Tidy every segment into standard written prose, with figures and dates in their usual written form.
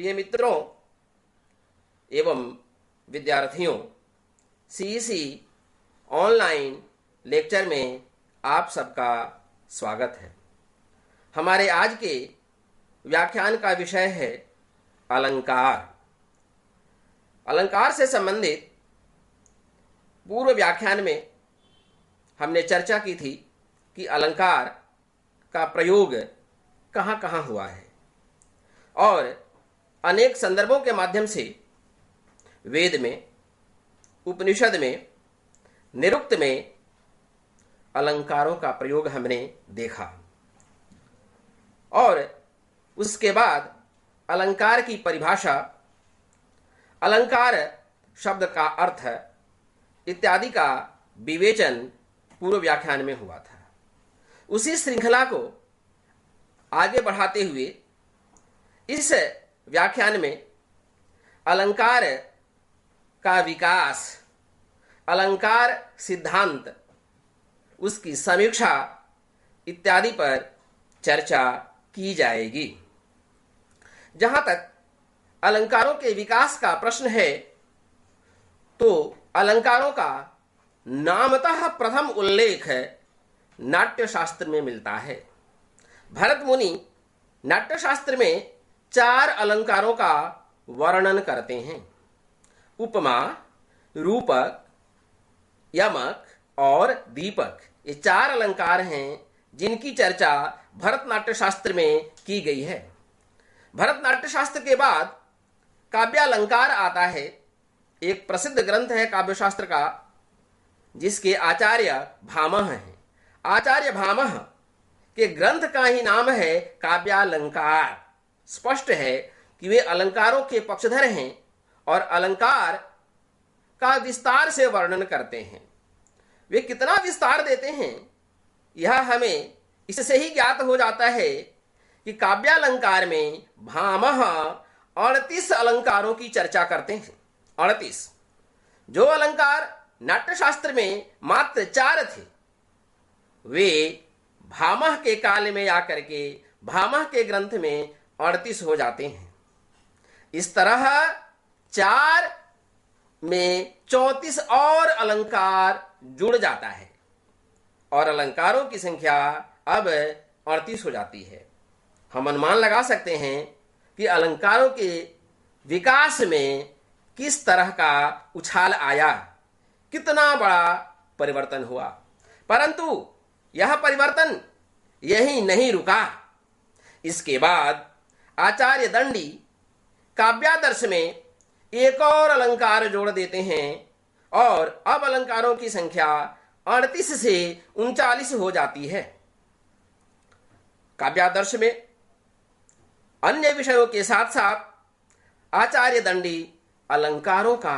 प्रिय मित्रों एवं विद्यार्थियों, सीईसी ऑनलाइन लेक्चर में आप सबका स्वागत है। हमारे आज के व्याख्यान का विषय है अलंकार। अलंकार से संबंधित पूर्व व्याख्यान में हमने चर्चा की थी कि अलंकार का प्रयोग कहाँ कहाँ हुआ है और अनेक संदर्भों के माध्यम से वेद में, उपनिषद में, निरुक्त में अलंकारों का प्रयोग हमने देखा और उसके बाद अलंकार की परिभाषा, अलंकार शब्द का अर्थ इत्यादि का विवेचन पूर्व व्याख्यान में हुआ था। उसी श्रृंखला को आगे बढ़ाते हुए इस व्याख्यान में अलंकार का विकास, अलंकार सिद्धांत, उसकी समीक्षा इत्यादि पर चर्चा की जाएगी। जहां तक अलंकारों के विकास का प्रश्न है तो अलंकारों का नामतः प्रथम उल्लेख नाट्य शास्त्र में मिलता है। भरत मुनि नाट्य शास्त्र में 4 अलंकारों का वर्णन करते हैं। उपमा, रूपक, यमक और दीपक, ये 4 अलंकार हैं जिनकी चर्चा भरतनाट्य शास्त्र में की गई है। भरतनाट्य शास्त्र के बाद काव्यालंकार आता है। एक प्रसिद्ध ग्रंथ है काव्यशास्त्र का जिसके आचार्य भामह हैं। आचार्य भामह के ग्रंथ का ही नाम है काव्यालंकार। स्पष्ट है कि वे अलंकारों के पक्षधर हैं और अलंकार का विस्तार से वर्णन करते हैं। वे कितना विस्तार देते हैं यह हमें इससे ही ज्ञात हो जाता है कि काव्यालंकार में भामह 38 अलंकारों की चर्चा करते हैं। 38 जो अलंकार नाट्यशास्त्र में मात्र 4 थे, वे भामह के काल में आकर के भामह के ग्रंथ में 38 हो जाते हैं। इस तरह 4 में 34 और अलंकार जुड़ जाता है और अलंकारों की संख्या अब 38 हो जाती है। हम अनुमान लगा सकते हैं कि अलंकारों के विकास में किस तरह का उछाल आया, कितना बड़ा परिवर्तन हुआ। परंतु यह परिवर्तन यही नहीं रुका। इसके बाद आचार्य दंडी काव्यादर्श में एक और अलंकार जोड़ देते हैं और अब अलंकारों की संख्या 38 से 39 हो जाती है। काव्यादर्श में अन्य विषयों के साथ साथ आचार्य दंडी अलंकारों का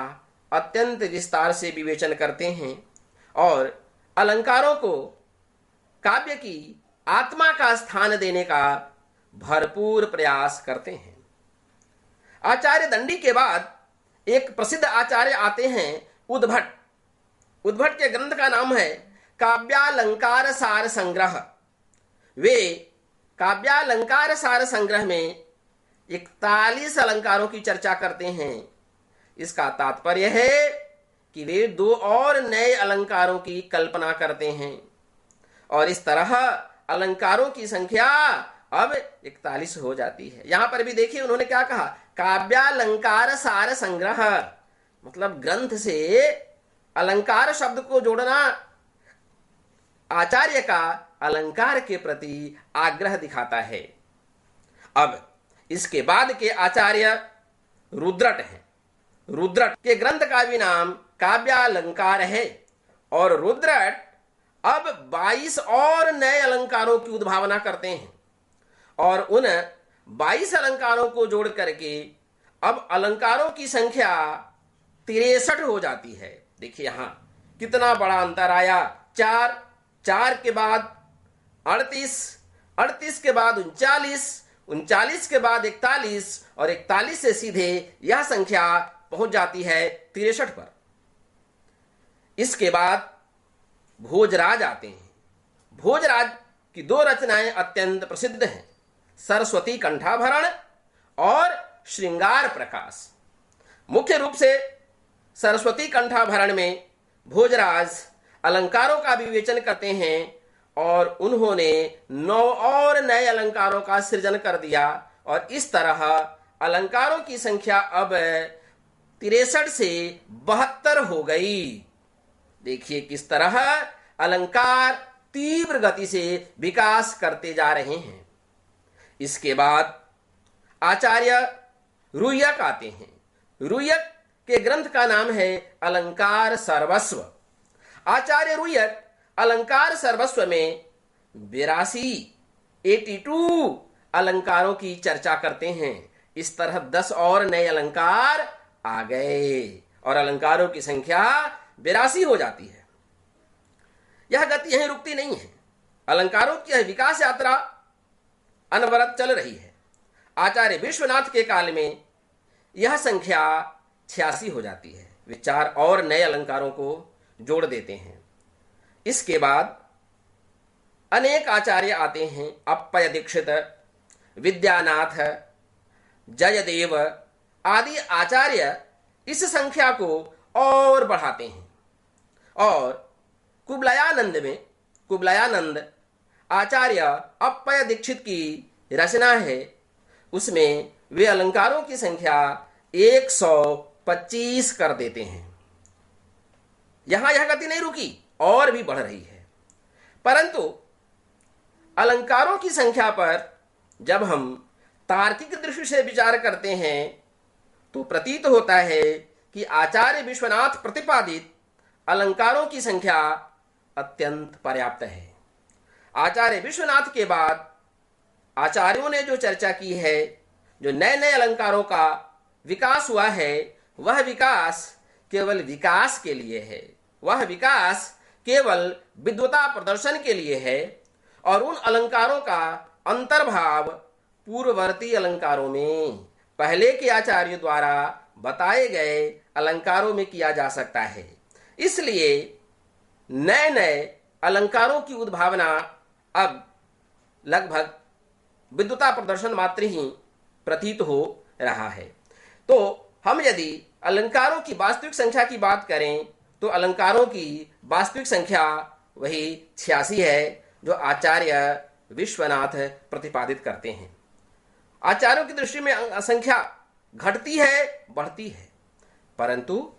अत्यंत विस्तार से विवेचन करते हैं और अलंकारों को काव्य की आत्मा का स्थान देने का भरपूर प्रयास करते हैं। आचार्य दंडी के बाद एक प्रसिद्ध आचार्य आते हैं उद्भट। उद्भट के ग्रंथ का नाम है काव्यालंकार सार संग्रह। वे काव्यालंकार सार संग्रह में 41 अलंकारों की चर्चा करते हैं। इसका तात्पर्य है कि वे 2 और नए अलंकारों की कल्पना करते हैं और इस तरह अलंकारों की संख्या अब 41 हो जाती है। यहां पर भी देखिए उन्होंने क्या कहा, काव्यालंकार सार संग्रह, मतलब ग्रंथ से अलंकार शब्द को जोड़ना आचार्य का अलंकार के प्रति आग्रह दिखाता है। अब इसके बाद के आचार्य रुद्रट हैं। रुद्रट के ग्रंथ का भी नाम काव्यालंकार है और रुद्रट अब 22 और नए अलंकारों की उद्भावना करते हैं और उन 22 अलंकारों को जोड़ करके अब अलंकारों की संख्या 63 हो जाती है। देखिए यहां कितना बड़ा अंतर आया। 4 के बाद 38, 38 के बाद 39, 39 के बाद 41 और 41 से सीधे यह संख्या पहुंच जाती है 63 पर। इसके बाद भोजराज आते हैं। भोजराज की 2 रचनाएं अत्यंत प्रसिद्ध हैं, सरस्वती कंठाभरण और श्रृंगार प्रकाश। मुख्य रूप से सरस्वती कंठाभरण में भोजराज अलंकारों का विवेचन करते हैं और उन्होंने 9 और नए अलंकारों का सृजन कर दिया और इस तरह अलंकारों की संख्या अब 63 से 72 हो गई। देखिए किस तरह अलंकार तीव्र गति से विकास करते जा रहे हैं। इसके बाद आचार्य रुय्यक आते हैं। रुय्यक के ग्रंथ का नाम है अलंकार सर्वस्व। आचार्य रुय्यक अलंकार सर्वस्व में 82 अलंकारों की चर्चा करते हैं। इस तरह 10 और नए अलंकार आ गए और अलंकारों की संख्या 82 हो जाती है। यह गति यहीं रुकती नहीं है, अलंकारों की यह विकास यात्रा अनवरत चल रही है। आचार्य विश्वनाथ के काल में यह संख्या 86 हो जाती है। वे 4 और नए अलंकारों को जोड़ देते हैं। इसके बाद अनेक आचार्य आते हैं। अप्पय दीक्षित, विद्यानाथ, जयदेव आदि आचार्य इस संख्या को और बढ़ाते हैं और कुबलयानंद आचार्य अप्पय दीक्षित की रचना है, उसमें वे अलंकारों की संख्या 125 कर देते हैं। यहां यह गति नहीं रुकी, और भी बढ़ रही है। परंतु अलंकारों की संख्या पर जब हम तार्किक दृष्टि से विचार करते हैं तो प्रतीत होता है कि आचार्य विश्वनाथ प्रतिपादित अलंकारों की संख्या अत्यंत पर्याप्त है। आचार्य विश्वनाथ के बाद आचार्यों ने जो चर्चा की है, जो नए नए अलंकारों का विकास हुआ है, वह विकास केवल विकास के लिए है, वह विकास केवल विद्वता प्रदर्शन के लिए है और उन अलंकारों का अंतर्भाव पूर्ववर्ती अलंकारों में पहले के आचार्यों द्वारा बताए गए अलंकारों में किया जा सकता है। इसलिए नए नए अलंकारों की उद्भावना अब लगभग विद्वता प्रदर्शन मात्र ही प्रतीत हो रहा है। तो हम यदि अलंकारों की वास्तविक संख्या की बात करें तो अलंकारों की वास्तविक संख्या वही 86 है जो आचार्य विश्वनाथ प्रतिपादित करते हैं। आचार्यों की दृष्टि में संख्या घटती है, बढ़ती है, परंतु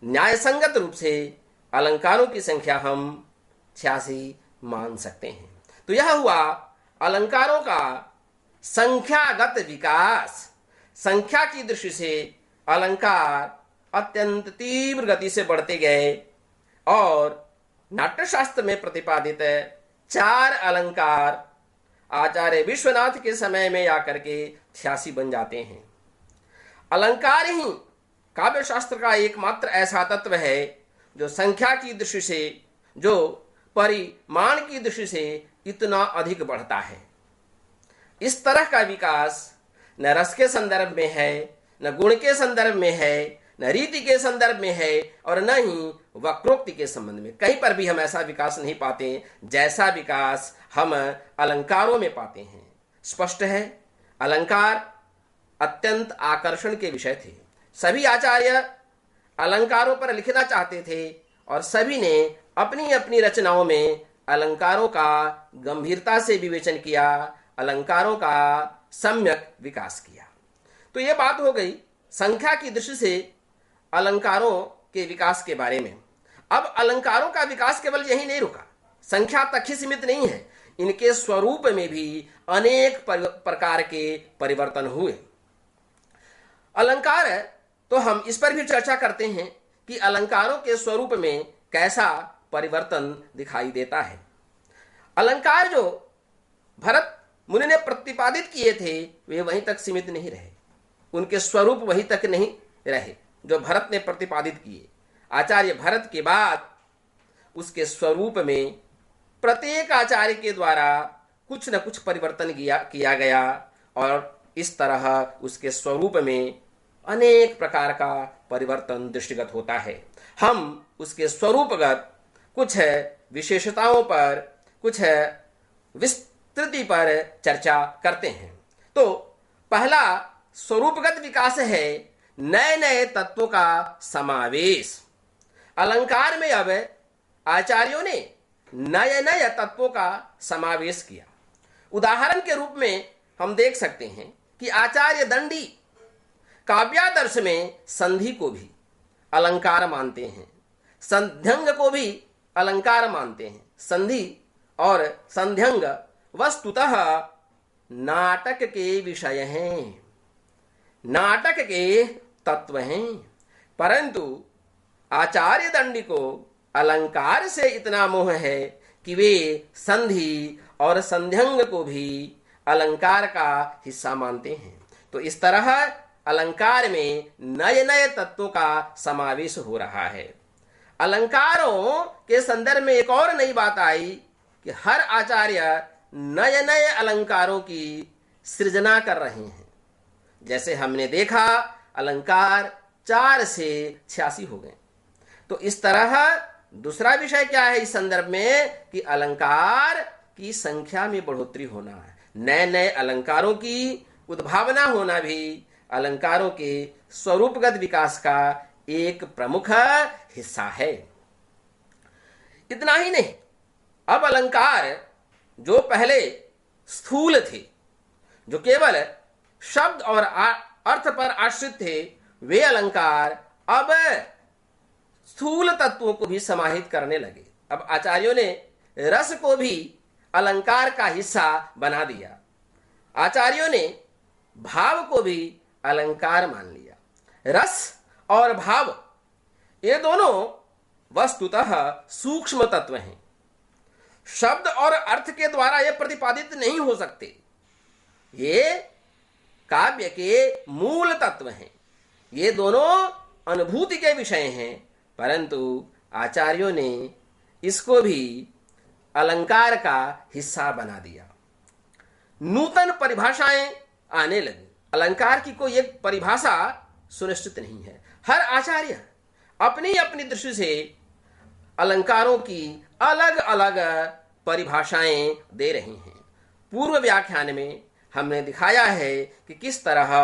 न्यायसंगत रूप से अलंकारों की संख्या हम 86 मान सकते हैं। तो यह हुआ अलंकारों का संख्यागत विकास। संख्या की दृष्टि से अलंकार अत्यंत तीव्र गति से बढ़ते गए और नाट्यशास्त्र में प्रतिपादित 4 अलंकार आचार्य विश्वनाथ के समय में आकर के 86 बन जाते हैं। अलंकार ही काव्य शास्त्र का एकमात्र ऐसा तत्व है जो संख्या की दृष्टि से, जो परिमाण की दृष्टि से इतना अधिक बढ़ता है। इस तरह का विकास न रस के संदर्भ में है, न गुण के संदर्भ में है, न रीति के संदर्भ में है और न ही वक्रोक्ति के संबंध में। कहीं पर भी हम ऐसा विकास नहीं पाते जैसा विकास हम अलंकारों में पाते हैं। स्पष्ट है, अलंकार अत्यंत आकर्षण के विषय थे। सभी आचार्य अलंकारों पर लिखना चाहते थे और सभी ने अपनी अपनी रचनाओं में अलंकारों का गंभीरता से विवेचन किया, अलंकारों का सम्यक विकास किया। तो यह बात हो गई संख्या की दृष्टि से अलंकारों के विकास के बारे में। अब अलंकारों का विकास केवल यही नहीं रुका, संख्या तक ही सीमित नहीं है, इनके स्वरूप में भी अनेक प्रकार के परिवर्तन हुए। अलंकार तो हम इस पर भी चर्चा करते हैं कि अलंकारों के स्वरूप में कैसा परिवर्तन दिखाई देता है। अलंकार जो भरत मुनि ने प्रतिपादित किए थे वे वहीं तक सीमित नहीं रहे, उनके स्वरूप वहीं तक नहीं रहे जो भरत ने प्रतिपादित किए। आचार्य भरत के बाद उसके स्वरूप में प्रत्येक आचार्य के द्वारा कुछ न कुछ परिवर्तन किया गया और इस तरह उसके स्वरूप में अनेक प्रकार का परिवर्तन दृष्टिगत होता है। हम उसके स्वरूपगत कुछ विशेषताओं पर, कुछ विस्तृति पर चर्चा करते हैं। तो पहला स्वरूपगत विकास है नए नए तत्वों का समावेश। अलंकार में अब आचार्यों ने नए नए तत्वों का समावेश किया। उदाहरण के रूप में हम देख सकते हैं कि आचार्य दंडी काव्यादर्श में संधि को भी अलंकार मानते हैं, संध्यंग को भी अलंकार मानते हैं। संधि और संध्यंग वस्तुतः नाटक के विषय हैं, नाटक के तत्व हैं, परंतु आचार्य दंडी को अलंकार से इतना मोह है कि वे संधि और संध्यंग को भी अलंकार का हिस्सा मानते हैं। तो इस तरह अलंकार में नए नए तत्वों का समावेश हो रहा है। अलंकारों के संदर्भ में एक और नई बात आई कि हर आचार्य नए नए अलंकारों की सृजना कर रहे हैं। जैसे हमने देखा अलंकार 4 से 86 हो गए। तो इस तरह दूसरा विषय क्या है इस संदर्भ में कि अलंकार की संख्या में बढ़ोतरी होना है। नए नए अलंकारों की उद्भावना होना भी अलंकारों के स्वरूपगत विकास का एक प्रमुख हिस्सा है। इतना ही नहीं, अब अलंकार जो पहले स्थूल थे, जो केवल शब्द और अर्थ पर आश्रित थे, वे अलंकार अब स्थूल तत्वों को भी समाहित करने लगे। अब आचार्यों ने रस को भी अलंकार का हिस्सा बना दिया। आचार्यों ने भाव को भी अलंकार मान लिया। रस और भाव ये दोनों वस्तुतः सूक्ष्म तत्व हैं, शब्द और अर्थ के द्वारा ये प्रतिपादित नहीं हो सकते। ये काव्य के मूल तत्व हैं, ये दोनों अनुभूति के विषय हैं, परंतु आचार्यों ने इसको भी अलंकार का हिस्सा बना दिया। नूतन परिभाषाएं आने लगी। अलंकार की कोई एक परिभाषा सुनिश्चित नहीं है। हर आचार्य अपनी अपनी दृष्टि से अलंकारों की अलग अलग परिभाषाएं दे रहे हैं। पूर्व व्याख्यान में हमने दिखाया है कि किस तरह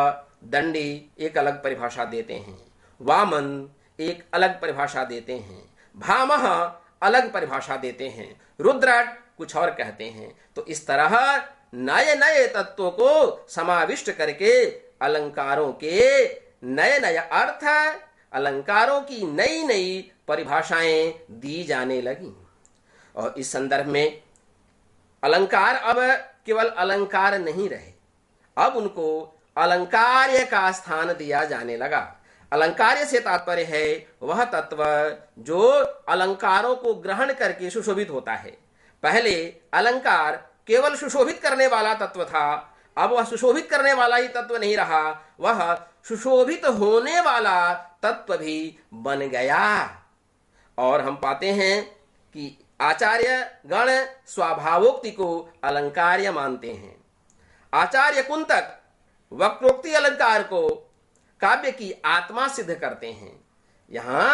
दंडी एक अलग परिभाषा देते हैं, वामन एक अलग परिभाषा देते हैं, भामह अलग परिभाषा देते हैं, रुद्रट कुछ और कहते हैं। तो इस तरह नए नए तत्वों को समाविष्ट करके अलंकारों के नए नए अर्थ, अलंकारों की नई नई परिभाषाएं दी जाने लगी। और इस संदर्भ में अलंकार अब केवल अलंकार नहीं रहे, अब उनको अलंकार्य का स्थान दिया जाने लगा। अलंकार्य से तात्पर्य है वह तत्व जो अलंकारों को ग्रहण करके सुशोभित होता है। पहले अलंकार केवल सुशोभित करने वाला तत्व था, अब वह सुशोभित करने वाला ही तत्व नहीं रहा, वह सुशोभित होने वाला तत्व भी बन गया। और हम पाते हैं कि आचार्य गण स्वाभावोक्ति को अलंकार्य मानते हैं। आचार्य कुंतक वक्रोक्ति अलंकार को काव्य की आत्मा सिद्ध करते हैं। यहां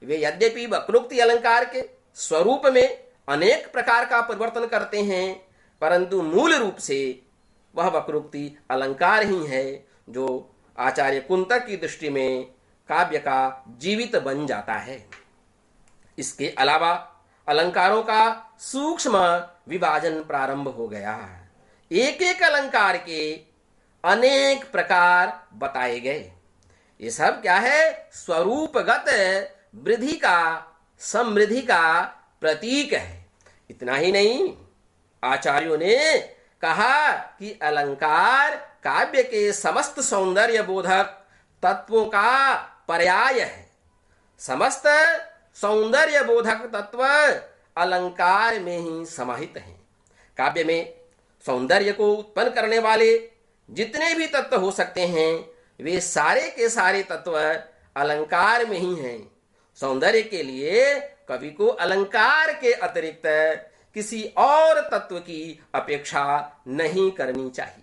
वे यद्यपि वक्रोक्ति अलंकार के स्वरूप में अनेक प्रकार का परिवर्तन करते हैं, परंतु मूल रूप से वह वक्रोक्ति अलंकार ही है जो आचार्य कुंतक की दृष्टि में काव्य का जीवित बन जाता है। इसके अलावा अलंकारों का सूक्ष्म विभाजन प्रारंभ हो गया। एक एक अलंकार के अनेक प्रकार बताए गए। ये सब क्या है? स्वरूपगत वृद्धि का, समृद्धि का प्रतीक है। इतना ही नहीं, आचार्यों ने कहा कि अलंकार काव्य के समस्त सौंदर्य बोधक तत्वों का पर्याय है। समस्त सौंदर्य बोधक तत्व अलंकार में ही समाहित हैं। काव्य में सौंदर्य को उत्पन्न करने वाले जितने भी तत्व हो सकते हैं, वे सारे के सारे तत्व अलंकार में ही हैं। सौंदर्य के लिए कवि को अलंकार के अतिरिक्त किसी और तत्व की अपेक्षा नहीं करनी चाहिए।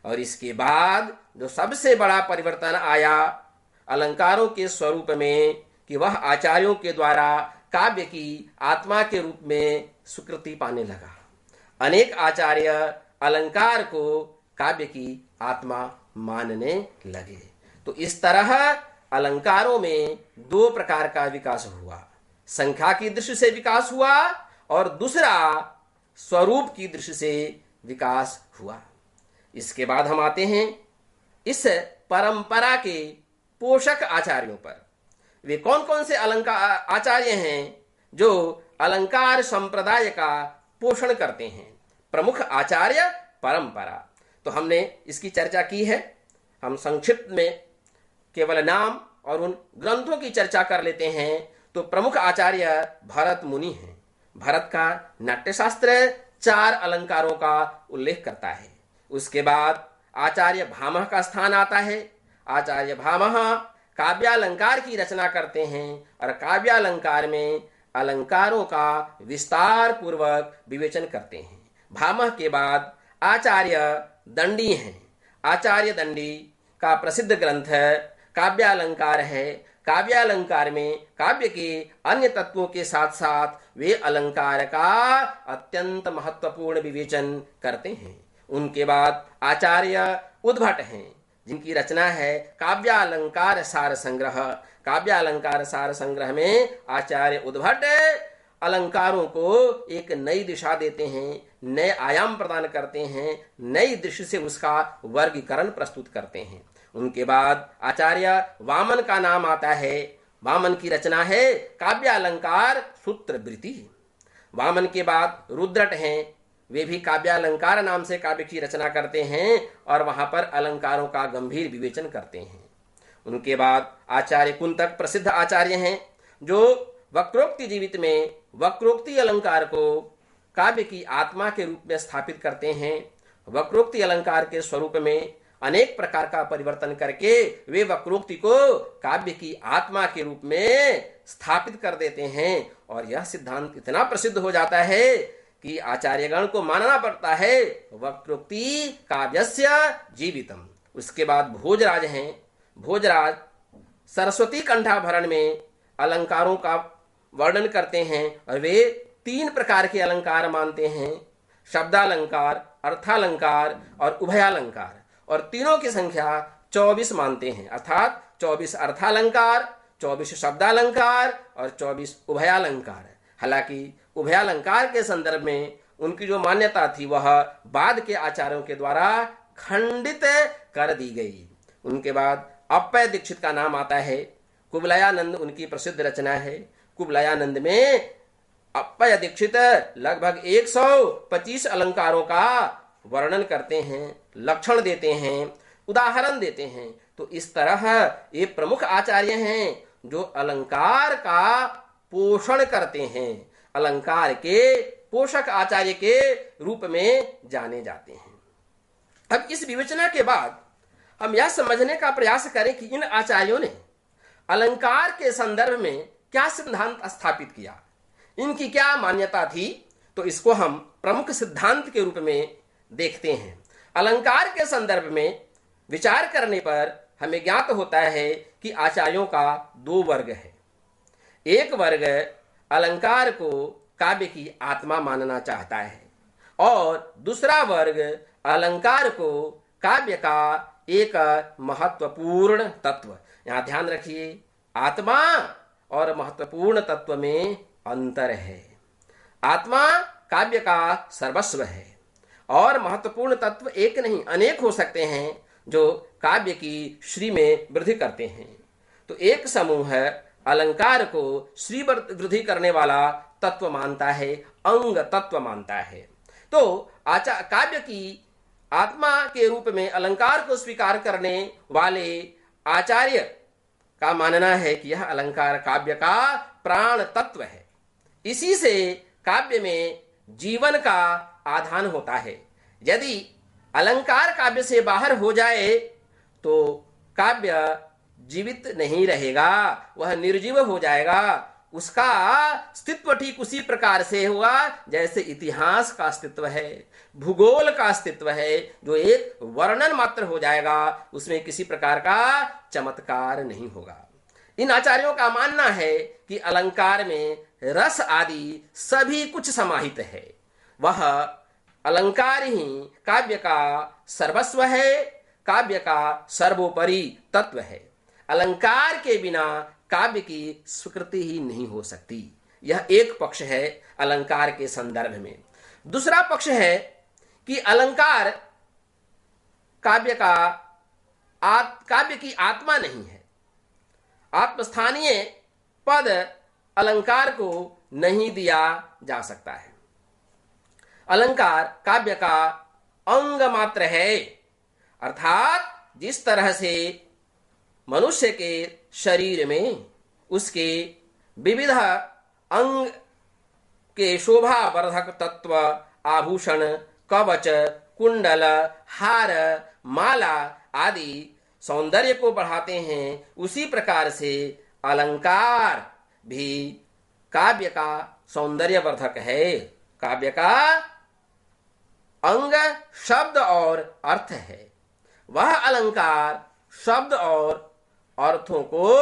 और इसके बाद जो सबसे बड़ा परिवर्तन आया अलंकारों के स्वरूप में, कि वह आचार्यों के द्वारा काव्य की आत्मा के रूप में स्वीकृति पाने लगा। अनेक आचार्य अलंकार को काव्य की आत्मा मानने लगे। तो इस तरह अलंकारों में दो प्रकार का विकास हुआ, संख्या की दृष्टि से विकास हुआ और दूसरा स्वरूप की दृष्टि से विकास हुआ। इसके बाद हम आते हैं इस परंपरा के पोषक आचार्यों पर। वे कौन कौन से अलंकार आचार्य हैं जो अलंकार संप्रदाय का पोषण करते हैं? प्रमुख आचार्य परंपरा। तो हमने इसकी चर्चा की है। हम संक्षिप्त में केवल नाम और उन ग्रंथों की चर्चा कर लेते हैं। तो प्रमुख आचार्य भरत मुनि हैं। भरत का नाट्यशास्त्र 4 अलंकारों का उल्लेख करता है। उसके बाद आचार्य भामह का स्थान आता है। आचार्य भामह काव्यालंकार की रचना करते हैं और काव्यालंकार में अलंकारों का विस्तार पूर्वक विवेचन करते हैं। भामह के बाद आचार्य दंडी हैं। आचार्य दंडी का प्रसिद्ध ग्रंथ काव्यालंकार है। काव्यालंकार में काव्य के अन्य तत्वों के साथ साथ वे अलंकार का अत्यंत महत्वपूर्ण विवेचन करते हैं। उनके बाद आचार्य उद्भट हैं, जिनकी रचना है काव्यालंकार सार संग्रह। काव्यालंकार सार संग्रह में आचार्य उद्भट अलंकारों को एक नई दिशा देते हैं, नए आयाम प्रदान करते हैं, नई दृष्टि से उसका वर्गीकरण प्रस्तुत करते हैं। उनके बाद आचार्य वामन का नाम आता है। वामन की रचना है काव्यालंकार सूत्रवृत्ति। वामन के बाद रुद्रट हैं। वे भी काव्यालंकार नाम से काव्य की रचना करते हैं और वहां पर अलंकारों का गंभीर विवेचन करते हैं। उनके बाद आचार्य कुंतक प्रसिद्ध आचार्य हैं, जो वक्रोक्ति जीवित में वक्रोक्ति अलंकार को काव्य की आत्मा के रूप में स्थापित करते हैं। वक्रोक्ति अलंकार के स्वरूप में अनेक प्रकार का परिवर्तन करके वे वक्रोक्ति को काव्य की आत्मा के रूप में स्थापित कर देते हैं और यह सिद्धांत इतना प्रसिद्ध हो जाता है कि आचार्यगण को मानना पड़ता है वक्रोक्ति काव्यस्य जीवितम। उसके बाद भोजराज हैं। भोजराज सरस्वती कंठाभरण में अलंकारों का वर्णन करते हैं और वे 3 प्रकार के अलंकार मानते हैं, शब्दालंकार, अर्थालंकार और उभयालंकार। और तीनों की संख्या 24 मानते हैं, अर्थात 24 अर्थालंकार, 24 शब्दालंकार और 24 उभयालंकार। हालांकि उभयालंकार के संदर्भ में उनकी जो मान्यता थी वह बाद के आचार्यों के द्वारा खंडित कर दी गई। उनके बाद अप्पय दीक्षित का नाम आता है। कुवलयानंद उनकी प्रसिद्ध रचना है। कुवलयानंद में अप्पय दीक्षित लगभग 125 अलंकारों का वर्णन करते हैं, लक्षण देते हैं, उदाहरण देते हैं। तो इस तरह ये प्रमुख आचार्य हैं जो अलंकार का पोषण करते हैं, अलंकार के पोषक आचार्य के रूप में जाने जाते हैं। अब इस विवेचना के बाद हम यह समझने का प्रयास करें कि इन आचार्यों ने अलंकार के संदर्भ में क्या सिद्धांत स्थापित किया, इनकी क्या मान्यता थी। तो इसको हम प्रमुख सिद्धांत के रूप में देखते हैं। अलंकार के संदर्भ में विचार करने पर हमें ज्ञात होता है कि आचार्यों का 2 वर्ग है। एक वर्ग अलंकार को काव्य की आत्मा मानना चाहता है और दूसरा वर्ग अलंकार को काव्य का एक महत्वपूर्ण तत्व। यहां ध्यान रखिए, आत्मा और महत्वपूर्ण तत्व में अंतर है। आत्मा काव्य का सर्वस्व है और महत्वपूर्ण तत्व एक नहीं अनेक हो सकते हैं जो काव्य की श्री में वृद्धि करते हैं। तो एक समूह अलंकार को श्री वृद्धि करने वाला तत्व मानता है, अंग तत्व मानता है। तो काव्य की आत्मा के रूप में अलंकार को स्वीकार करने वाले आचार्य का मानना है कि यह अलंकार काव्य का प्राण तत्व है। इसी से काव्य में जीवन का आधान होता है। यदि अलंकार काव्य से बाहर हो जाए तो काव्य जीवित नहीं रहेगा, वह निर्जीव हो जाएगा। उसका अस्तित्व ठीक उसी प्रकार से हुआ जैसे इतिहास का अस्तित्व है, भूगोल का अस्तित्व है, जो एक वर्णन मात्र हो जाएगा, उसमें किसी प्रकार का चमत्कार नहीं होगा। इन आचार्यों का मानना है कि अलंकार में रस आदि सभी कुछ समाहित है। वह अलंकार ही काव्य का सर्वस्व है, काव्य का सर्वोपरि तत्व है। अलंकार के बिना काव्य की स्वीकृति ही नहीं हो सकती। यह एक पक्ष है अलंकार के संदर्भ में। दूसरा पक्ष है कि अलंकार काव्य की आत्मा नहीं है। आत्मस्थानीय पद अलंकार को नहीं दिया जा सकता है। अलंकार काव्य का अंग मात्र है, अर्थात जिस तरह से मनुष्य के शरीर में उसके विविध अंग के शोभा वर्धक तत्व आभूषण, कवच, कुंडल, हार, माला आदि सौंदर्य को बढ़ाते हैं, उसी प्रकार से अलंकार भी काव्य का सौंदर्य वर्धक है। काव्य का अंग शब्द और अर्थ है। वह अलंकार शब्द और अर्थों को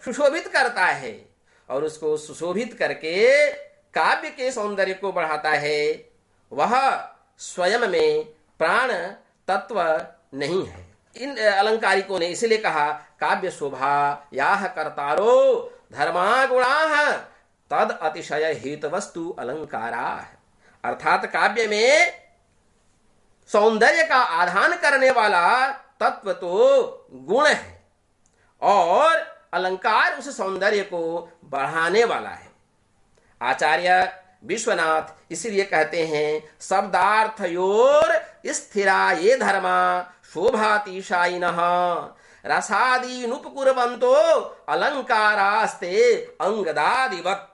सुशोभित करता है और उसको सुशोभित करके काव्य के सौंदर्य को बढ़ाता है। वह स्वयं में प्राण तत्व नहीं है। इन अलंकारिकों ने इसलिए कहा काव्य शोभा याह कर्तारो धर्मा गुणाः तद अतिशय हेतवस्तु अलंकारा, अर्थात काव्य में सौंदर्य का आधान करने वाला तत्व तो गुण है और अलंकार उस सौंदर्य को बढ़ाने वाला है। आचार्य विश्वनाथ इसलिए कहते हैं शब्दार्थयोर स्थिरा ये धर्मा शोभातिशायिनः रसादीनुपकुर्वन्तो अलंकारास्ते अंगदादिवत्,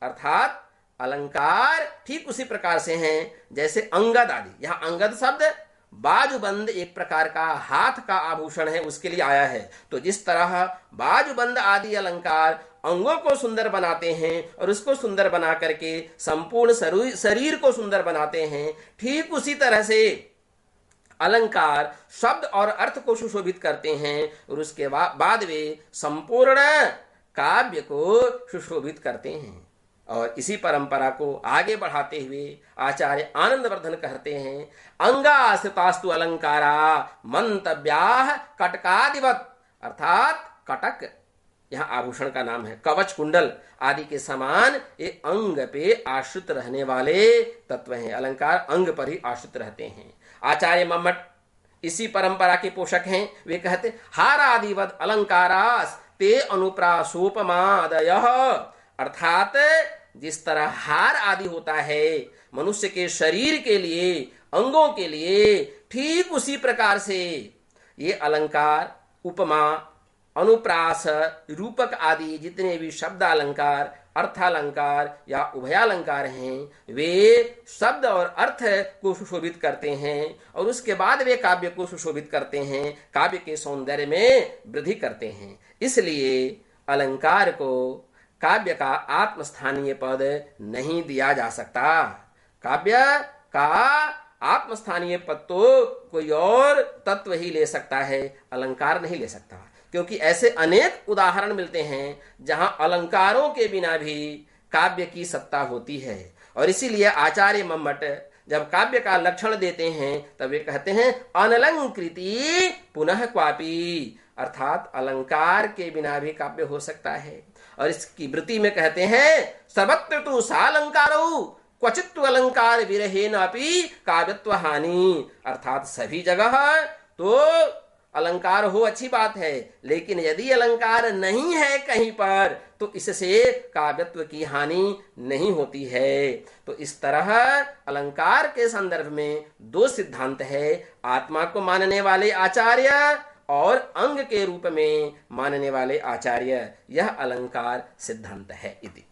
अर्थात अलंकार ठीक उसी प्रकार से हैं जैसे अंगद आदि। यहाँ अंगद शब्द बाजूबंद एक प्रकार का हाथ का आभूषण है, उसके लिए आया है। तो जिस तरह बाजूबंद आदि अलंकार अंगों को सुंदर बनाते हैं और उसको सुंदर बना करके संपूर्ण शरीर को सुंदर बनाते हैं, ठीक उसी तरह से अलंकार शब्द और अर्थ को सुशोभित करते हैं और उसके बाद वे संपूर्ण काव्य को सुशोभित करते हैं। और इसी परंपरा को आगे बढ़ाते हुए आचार्य आनंदवर्धन कहते हैं अंगाश्रितास्तु अलंकारा मंतव्याः कटकादिवत्, अर्थात कटक यहाँ आभूषण का नाम है, कवच कुंडल आदि के समान ये अंग पे आश्रित रहने वाले तत्व हैं। अलंकार अंग पर ही आश्रित रहते हैं। आचार्य मम्मट इसी परंपरा के पोषक हैं। वे कहते हारादिवद अलंकारास ते अनुप्रासोपमादयः, अर्थात जिस तरह हार आदि होता है मनुष्य के शरीर के लिए, अंगों के लिए, ठीक उसी प्रकार से ये अलंकार, उपमा, अनुप्रास, रूपक आदि जितने भी शब्द अलंकार, अर्थालंकार या उभयालंकार हैं वे शब्द और अर्थ को सुशोभित करते हैं और उसके बाद वे काव्य को सुशोभित करते हैं, काव्य के सौंदर्य में वृद्धि करते हैं। इसलिए अलंकार को काव्य का आत्मस्थानीय पद नहीं दिया जा सकता। काव्य का आत्मस्थानीय पद तो कोई और तत्व ही ले सकता है, अलंकार नहीं ले सकता। क्योंकि ऐसे अनेक उदाहरण मिलते हैं जहां अलंकारों के बिना भी काव्य की सत्ता होती है। और इसीलिए आचार्य मम्मट जब काव्य का लक्षण देते हैं तब वे कहते हैं अनलंकृति पुनः क्वापि, अर्थात अलंकार के बिना भी काव्य हो सकता है। और इसकी वृत्ति में कहते हैं सर्वत्र तु सालंकारो क्वचित् अलंकार विरहेन अपि काव्यत्व हानि, अर्थात सभी जगह तो अलंकार हो अच्छी बात है, लेकिन यदि अलंकार नहीं है कहीं पर तो इससे काव्यत्व की हानि नहीं होती है। तो इस तरह अलंकार के संदर्भ में दो सिद्धांत है, आत्मा को मानने वाले आचार्य और अंग के रूप में मानने वाले आचार्य। यह अलंकार सिद्धांत है इति।